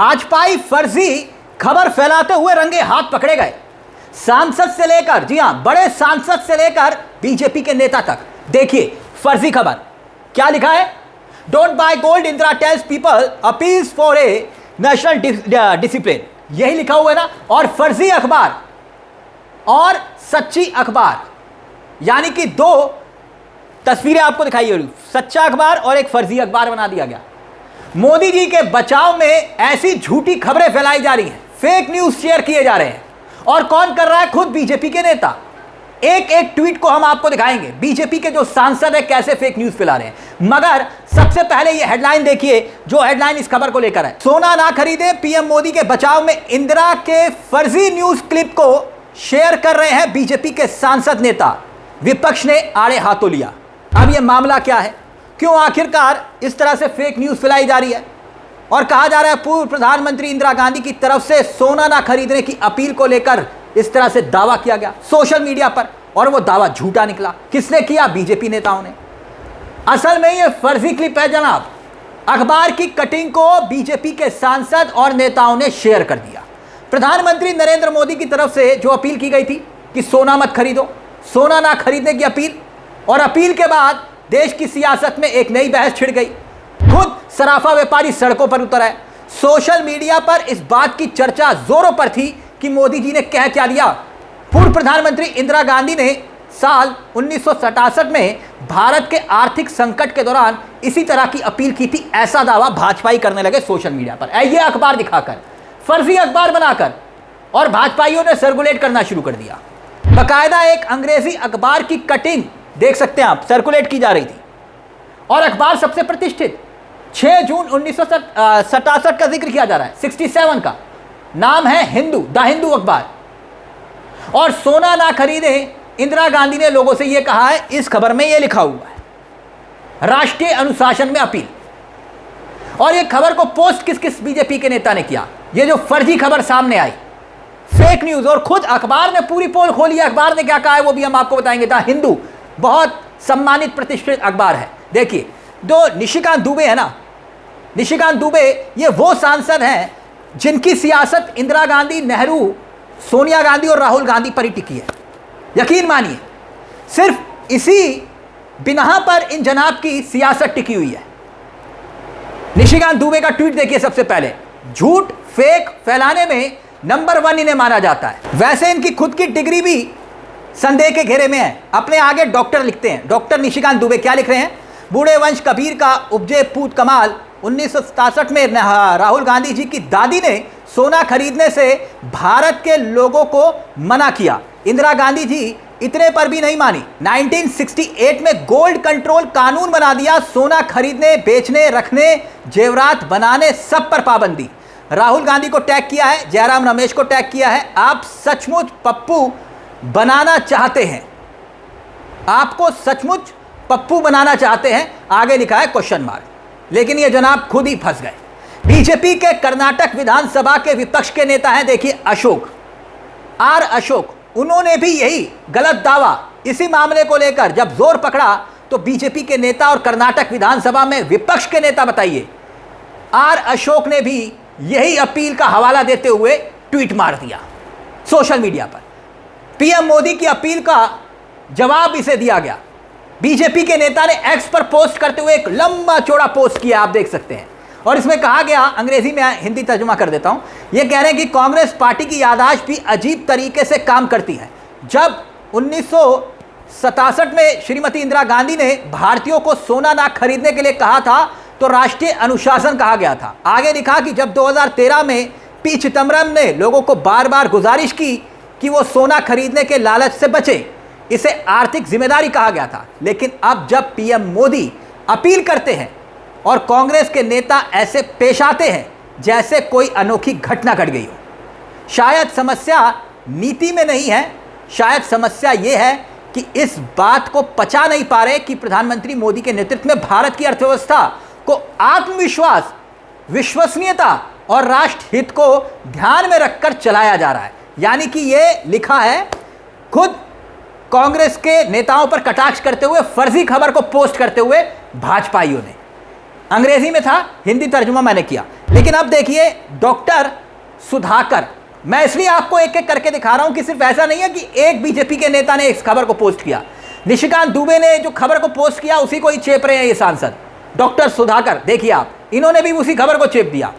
भाजपाई फर्जी खबर फैलाते हुए रंगे हाथ पकड़े गए। सांसद से लेकर, जी हां, बड़े सांसद से लेकर बीजेपी के नेता तक। देखिए फर्जी खबर क्या लिखा है। Don't by gold, Indira tales people, appeals for a national discipline, यही लिखा हुआ है ना। और फर्जी अखबार और सच्ची अखबार, यानी कि दो तस्वीरें आपको दिखाई हो रही, सच्चा अखबार और एक फर्जी अखबार बना दिया गया। मोदी जी के बचाव में ऐसी झूठी खबरें फैलाई जा रही हैं, फेक न्यूज शेयर किए जा रहे हैं। और कौन कर रहा है? खुद बीजेपी के नेता। एक एक ट्वीट को हम आपको दिखाएंगे, बीजेपी के जो सांसद है कैसे फेक न्यूज फैला रहे हैं। मगर सबसे पहले ये हेडलाइन देखिए, जो हेडलाइन इस खबर को लेकर है। सोना ना खरीदे, पीएम मोदी के बचाव में इंदिरा के फर्जी न्यूज क्लिप को शेयर कर रहे हैं बीजेपी के सांसद नेता। विपक्ष ने आड़े हाथों लिया। अब यह मामला क्या है, क्यों आखिरकार इस तरह से फेक न्यूज फैलाई जा रही है? और कहा जा रहा है पूर्व प्रधानमंत्री इंदिरा गांधी की तरफ से सोना ना खरीदने की अपील को लेकर इस तरह से दावा किया गया सोशल मीडिया पर, और वो दावा झूठा निकला। किसने किया? बीजेपी नेताओं ने। असल में ये फर्जी क्लिप है जनाब। अखबार की कटिंग को बीजेपी के सांसद और नेताओं ने शेयर कर दिया। प्रधानमंत्री नरेंद्र मोदी की तरफ से जो अपील की गई थी कि सोना मत खरीदो, सोना ना खरीदने की अपील, और अपील के बाद देश की सियासत में एक नई बहस छिड़ गई। खुद सराफा व्यापारी सड़कों पर उतर आए। सोशल मीडिया पर इस बात की चर्चा जोरों पर थी कि मोदी जी ने कह क्या दिया। पूर्व प्रधानमंत्री इंदिरा गांधी ने साल 1967 में भारत के आर्थिक संकट के दौरान इसी तरह की अपील की थी, ऐसा दावा भाजपाई करने लगे सोशल मीडिया पर। ये अखबार दिखाकर, फर्जी अखबार बनाकर, और भाजपाइयों ने सर्कुलेट करना शुरू कर दिया। बाकायदा एक अंग्रेजी अखबार की कटिंग देख सकते हैं आप, सर्कुलेट की जा रही थी। और अखबार सबसे प्रतिष्ठित 6 जून 1967 का जिक्र किया जा रहा है, 67 का। नाम है हिंदू, द हिंदू अखबार। और सोना ना खरीदे, इंदिरा गांधी ने लोगों से यह कहा है। इस खबर में यह लिखा हुआ है, राष्ट्रीय अनुशासन में अपील। और यह खबर को पोस्ट किस किस बीजेपी के नेता ने किया? यह जो फर्जी खबर सामने आई, फेक न्यूज, और खुद अखबार ने पूरी पोल खोली है। अखबार ने क्या कहा है वो भी हम आपको बताएंगे। द हिंदू बहुत सम्मानित प्रतिष्ठित अखबार है। देखिए, दो निशिकांत दुबे है ना, निशिकांत दुबे ये वो सांसद हैं जिनकी सियासत इंदिरा गांधी, नेहरू, सोनिया गांधी और राहुल गांधी पर ही टिकी है। यकीन मानिए, सिर्फ इसी बिना पर इन जनाब की सियासत टिकी हुई है। निशिकांत दुबे का ट्वीट देखिए। सबसे पहले, झूठ फेक फैलाने में नंबर 1 इन्हें माना जाता है। वैसे इनकी खुद की डिग्री भी संदेह के घेरे में है। अपने आगे डॉक्टर लिखते हैं। डॉक्टर निशिकांत दुबे क्या लिख रहे हैं? बूढ़े वंश कबीर का उपजे पूत कमाल। 1967 में राहुल गांधी जी की दादी ने सोना खरीदने से भारत के लोगों को मना किया। इंदिरा गांधी जी इतने पर भी नहीं मानी। 1968 में गोल्ड कंट्रोल कानून बना दिया। सोना खरीदने, बेचने, रखने, जेवरात बनाने, सब पर पाबंदी। राहुल गांधी को टैग किया है, जयराम रमेश को टैग किया है। आप सचमुच पप्पू बनाना चाहते हैं, आपको सचमुच पप्पू बनाना चाहते हैं, आगे लिखा है क्वेश्चन मार्क। लेकिन ये जनाब खुद ही फंस गए। बीजेपी के कर्नाटक विधानसभा के विपक्ष के नेता हैं, देखिए अशोक, आर अशोक। उन्होंने भी यही गलत दावा इसी मामले को लेकर जब जोर पकड़ा तो बीजेपी के नेता और कर्नाटक विधानसभा में विपक्ष के नेता, बताइए, आर अशोक ने भी यही अपील का हवाला देते हुए ट्वीट मार दिया सोशल मीडिया पर। पीएम मोदी की अपील का जवाब इसे दिया गया। बीजेपी के नेता ने एक्स पर पोस्ट करते हुए एक लंबा चौड़ा पोस्ट किया, आप देख सकते हैं। और इसमें कहा गया, अंग्रेजी में हिंदी तर्जुमा कर देता हूं, यह कह रहे हैं कि कांग्रेस पार्टी की याददाश्त भी अजीब तरीके से काम करती है। जब 1967 में श्रीमती इंदिरा गांधी ने भारतीयों को सोना ना खरीदने के लिए कहा था तो राष्ट्रीय अनुशासन कहा गया था। आगे लिखा कि जब 2013 में पी चिदम्बरम ने लोगों को बार बार गुजारिश की कि वो सोना खरीदने के लालच से बचे, इसे आर्थिक जिम्मेदारी कहा गया था। लेकिन अब जब पीएम मोदी अपील करते हैं और कांग्रेस के नेता ऐसे पेश आते हैं जैसे कोई अनोखी घटना घट गई हो। शायद समस्या नीति में नहीं है, शायद समस्या यह है कि इस बात को पचा नहीं पा रहे कि प्रधानमंत्री मोदी के नेतृत्व में भारत की अर्थव्यवस्था को आत्मविश्वास, विश्वसनीयता और राष्ट्र हित को ध्यान में रखकर चलाया जा रहा है। यानी कि यह लिखा है खुद कांग्रेस के नेताओं पर कटाक्ष करते हुए, फर्जी खबर को पोस्ट करते हुए भाजपाइयों ने। अंग्रेजी में था, हिंदी तर्जुमा मैंने किया। लेकिन अब देखिए डॉक्टर सुधाकर। मैं इसलिए आपको एक एक करके दिखा रहा हूं कि सिर्फ ऐसा नहीं है कि एक बीजेपी के नेता ने इस खबर को पोस्ट किया। निशिकांत दुबे ने जो खबर को पोस्ट किया उसी को ही चेप रहे हैं ये सांसद डॉक्टर सुधाकर। देखिए आप, इन्होंने भी उसी खबर को चेप दिया।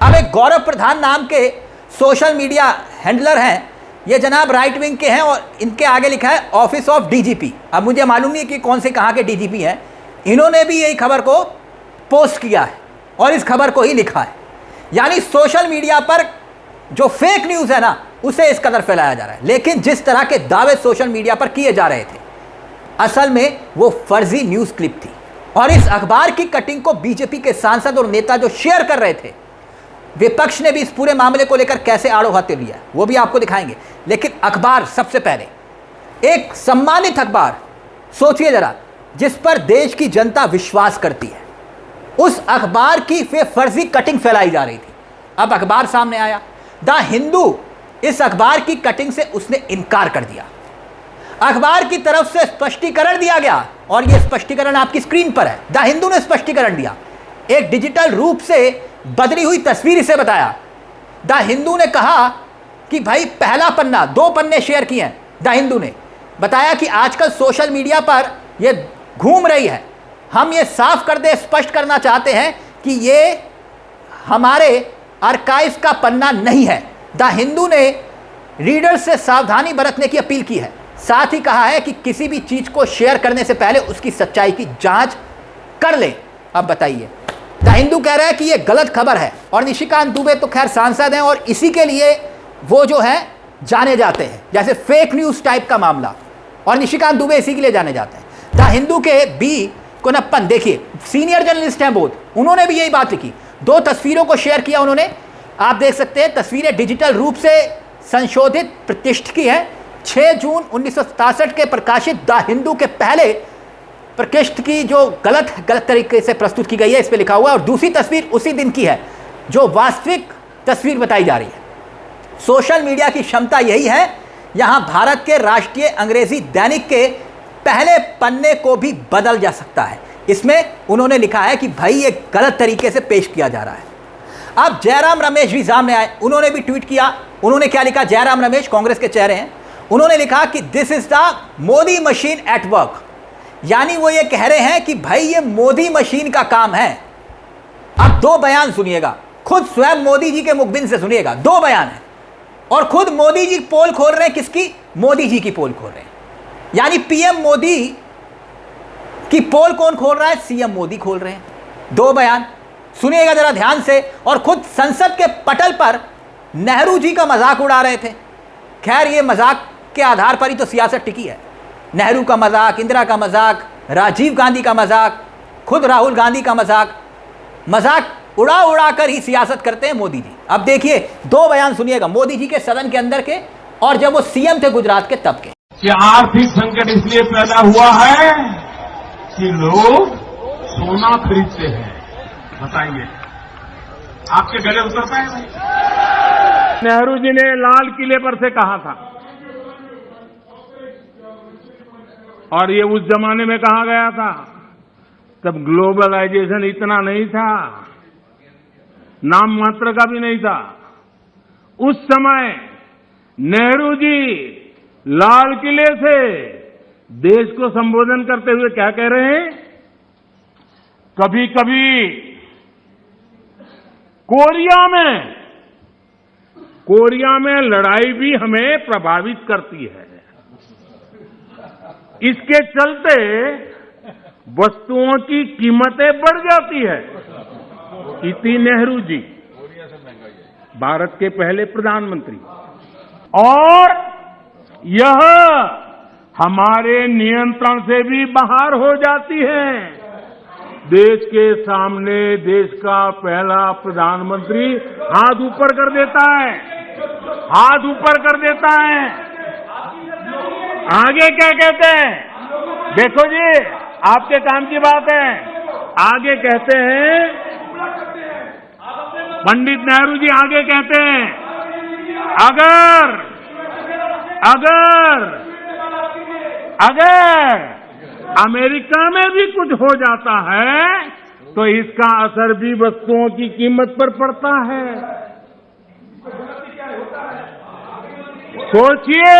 अब एक गौरव प्रधान नाम के सोशल मीडिया हैंडलर हैं, ये जनाब राइट विंग के हैं और इनके आगे लिखा है ऑफिस ऑफ डीजीपी। अब मुझे मालूम नहीं कि कौन से कहाँ के डीजीपी हैं, इन्होंने भी यही खबर को पोस्ट किया है और इस खबर को ही लिखा है। यानी सोशल मीडिया पर जो फेक न्यूज़ है ना, उसे इस कदर फैलाया जा रहा है। लेकिन जिस तरह के दावे सोशल मीडिया पर किए जा रहे थे, असल में वो फर्जी न्यूज़ क्लिप थी। और इस अखबार की कटिंग को बीजेपी के सांसद और नेता जो शेयर कर रहे थे, विपक्ष ने भी इस पूरे मामले को लेकर कैसे आड़ो हाथे लिया वो भी आपको दिखाएंगे। लेकिन अखबार, सबसे पहले एक सम्मानित अखबार, सोचिए जरा, जिस पर देश की जनता विश्वास करती है, उस अखबार की फर्जी कटिंग फैलाई जा रही थी। अब अखबार सामने आया, द हिंदू, इस अखबार की कटिंग से उसने इनकार कर दिया। अखबार की तरफ से स्पष्टीकरण दिया गया और यह स्पष्टीकरण आपकी स्क्रीन पर है। द हिंदू ने स्पष्टीकरण दिया, एक डिजिटल रूप से बदली हुई तस्वीर से बताया। द हिंदू ने कहा कि भाई पहला पन्ना, 2 पन्ने शेयर किए हैं। द हिंदू ने बताया कि आजकल सोशल मीडिया पर यह घूम रही है, हम ये साफ कर दे, स्पष्ट करना चाहते हैं कि ये हमारे आर्काइव का पन्ना नहीं है। द हिंदू ने रीडर से सावधानी बरतने की अपील की है। साथ ही कहा है कि किसी भी चीज़ को शेयर करने से पहले उसकी सच्चाई की जांच कर ले। अब बताइए, द हिंदू कह रहा है कि ये गलत खबर है और निशिकांत दुबे तो खैर सांसद हैं और इसी के लिए वो जो है जाने जाते हैं, जैसे फेक न्यूज़ टाइप का मामला, और निशिकांत दुबे इसी के लिए जाने जाते हैं। द हिंदू के बी कुनप्पन, देखिए सीनियर जर्नलिस्ट हैं बोध, उन्होंने भी यही बात लिखी। 2 तस्वीरों को शेयर किया उन्होंने, आप देख सकते हैं। तस्वीरें डिजिटल रूप से संशोधित प्रतिष्ठित की है। 6 जून 1967 के प्रकाशित द हिंदू के पहले प्रकृष्ट की जो गलत तरीके से प्रस्तुत की गई है, इस पे लिखा हुआ है। और दूसरी तस्वीर उसी दिन की है जो वास्तविक तस्वीर बताई जा रही है। सोशल मीडिया की क्षमता यही है, यहां भारत के राष्ट्रीय अंग्रेजी दैनिक के पहले पन्ने को भी बदल जा सकता है। इसमें उन्होंने लिखा है कि भाई ये गलत तरीके से पेश किया जा रहा है। अब जयराम रमेश भी सामने आए, उन्होंने भी ट्वीट किया। उन्होंने क्या लिखा? जयराम रमेश कांग्रेस के चेहरे हैं, उन्होंने लिखा कि this is the Modi machine at work. यानी वो ये कह रहे हैं कि भाई ये मोदी मशीन का काम है। अब 2 बयान सुनिएगा, खुद स्वयं मोदी जी के मुखबिन से सुनिएगा। 2 बयान है और खुद मोदी जी पोल खोल रहे हैं। किसकी? मोदी जी की पोल खोल रहे हैं। यानी पीएम मोदी की पोल कौन खोल रहा है? सीएम मोदी खोल रहे हैं। 2 बयान सुनिएगा जरा ध्यान से। और खुद संसद के पटल पर नेहरू जी का मजाक उड़ा रहे थे। खैर ये मजाक के आधार पर ही तो सियासत टिकी है। नेहरू का मजाक, इंदिरा का मजाक, राजीव गांधी का मजाक, खुद राहुल गांधी का मजाक उड़ा उड़ा कर ही सियासत करते हैं मोदी जी। अब देखिए 2 बयान सुनिएगा मोदी जी के सदन के अंदर के, और जब वो सीएम थे गुजरात के तब के। कि आर्थिक संकट इसलिए पैदा हुआ है कि लोग सोना खरीदते हैं। बताइए, आपके गले उतरता है भाई? नेहरू जी ने लाल किले पर से कहा था, और ये उस जमाने में कहा गया था, तब ग्लोबलाइजेशन इतना नहीं था, नाम मात्र का भी नहीं था। उस समय नेहरू जी लाल किले से देश को संबोधन करते हुए क्या कह रहे हैं? कभी कभी कोरिया में लड़ाई भी हमें प्रभावित करती है। इसके चलते वस्तुओं की कीमतें बढ़ जाती है। इति नेहरू जी, भारत के पहले प्रधानमंत्री। और यह हमारे नियंत्रण से भी बाहर हो जाती है। देश के सामने देश का पहला प्रधानमंत्री हाथ ऊपर कर देता है, हाथ ऊपर कर देता है। आगे क्या कहते हैं? देखो जी, आपके काम की बात है। आगे कहते हैं, पंडित नेहरू जी आगे कहते हैं, अगर अमेरिका में भी कुछ हो जाता है तो इसका असर भी वस्तुओं की कीमत पर पड़ता है। सोचिए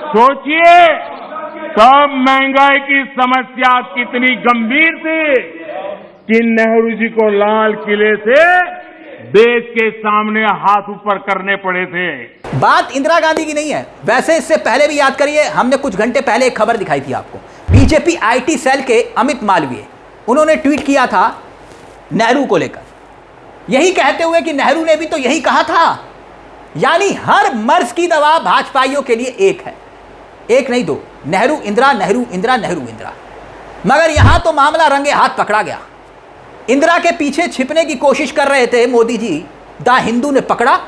सोचिए तब महंगाई की समस्या कितनी गंभीर थी कि नेहरू जी को लाल किले से देश के सामने हाथ ऊपर करने पड़े थे। बात इंदिरा गांधी की नहीं है। वैसे इससे पहले भी याद करिए, हमने कुछ घंटे पहले एक खबर दिखाई थी आपको। बीजेपी आईटी सेल के अमित मालवीय, उन्होंने ट्वीट किया था नेहरू को लेकर, यही कहते हुए कि नेहरू ने भी तो यही कहा था। यानी हर मर्ज की दवा भाजपाइयों के लिए एक है, एक नहीं दो, नेहरू इंदिरा, नेहरू इंदिरा, नेहरू इंदिरा। मगर यहां तो मामला रंगे हाथ पकड़ा गया। इंदिरा के पीछे छिपने की कोशिश कर रहे थे मोदी जी, द हिंदू ने पकड़ा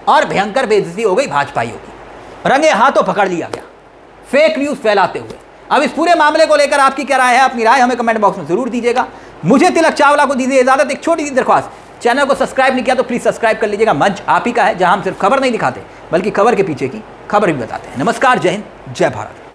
और भयंकर बेइज्जती हो गई भाजपाइयों की। रंगे हाथों पकड़ लिया गया फेक न्यूज फैलाते हुए। अब इस पूरे मामले को लेकर आपकी क्या राय है? अपनी राय हमें कमेंट बॉक्स में जरूर दीजिएगा। मुझे तिलक चावला को दीजिए इजाजत। एक छोटी सी दरख्वास्त, चैनल को सब्सक्राइब नहीं किया तो प्लीज सब्सक्राइब कर लीजिएगा। मंच आप ही का है जहां हम सिर्फ खबर नहीं दिखाते बल्कि खबर के पीछे की खबर भी बताते हैं। नमस्कार, जय हिंद, जय भारत।